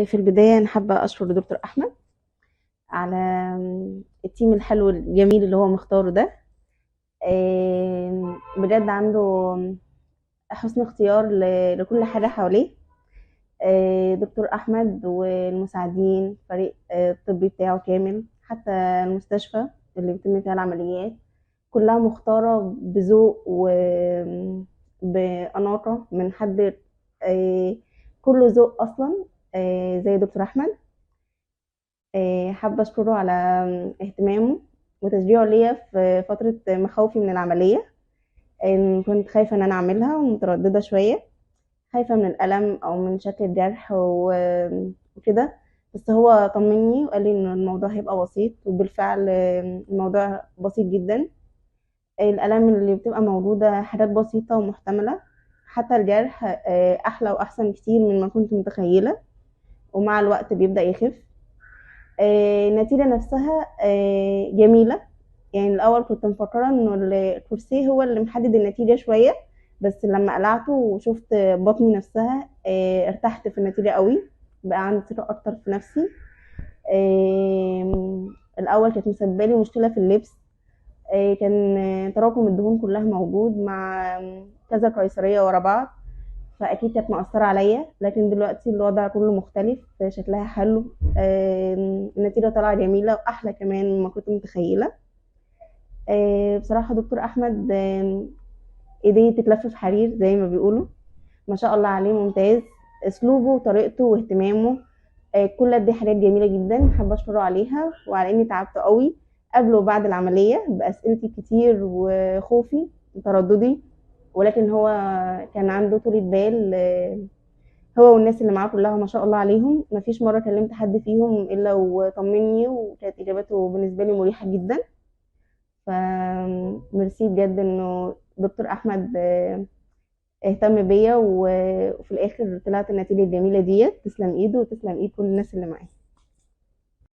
في البداية أنا حابة أشكر دكتور أحمد على التيم الحلو الجميل اللي هو مختاره ده. بجد عنده حسن اختيار لكل حاجة حواليه. دكتور أحمد والمساعدين فريق الطبي بتاعه كامل، حتى المستشفى اللي بيتم فيها العمليات كلها مختارة بذوق وبأناقة من حد كله ذوق أصلا، زي دكتور أحمد. حابة أشكره على اهتمامه وتشجيعه ليا في فترة مخاوفي من العملية. كنت خايفة إن أنا أعملها ومترددة شوية، خايفة من الألم أو من شكل الجرح وكده. بس هو طمني وقال لي إن الموضوع هيبقى بسيط، وبالفعل الموضوع بسيط جدا. الآلام اللي بتبقى موجودة حاجات بسيطة ومحتملة، حتى الجرح أحلى وأحسن كتير من ما كنت متخيلة، ومع الوقت بيبدأ يخف. النتيجة نفسها جميلة. يعني الأول كنت مفكرة إنه الكرسي هو اللي محدد النتيجة شوية، بس لما قلعته وشفت بطني نفسها ارتحت في النتيجة قوي، بقى عندي ثقة أكتر في نفسي. الأول كانت مسببة لي مشكلة في اللبس. كان تراكم الدهون كلها موجود مع كذا قيصرية ورا بعض، فاكيد كانت مأثرة عليا. لكن دلوقتي الوضع كله مختلف، شكلها حلو. النتيجة طالعة جميلة واحلى كمان مما كنت متخيلة. بصراحة دكتور احمد ايديه تتلف في حرير زي ما بيقولوا، ما شاء الله عليه، ممتاز. اسلوبه وطريقته واهتمامه كل دي حاجات جميلة جدا، حابة اشكره عليها وعلى اني تعبت قوي قبل وبعد العملية بأسئلتي كتير وخوفي وترددي، ولكن هو كان عنده طولة بال. هو والناس اللي معاه كلها ما شاء الله عليهم، مفيش مرة كلمت حد فيهم إلا وطمني، وكانت إجابته بالنسبة لي مريحة جدا. فميرسي بجد إنه دكتور أحمد اهتم بيا، وفي الآخر طلعت النتيجة الجميلة ديت. تسلم إيده وتسلم إيد كل الناس اللي معاه.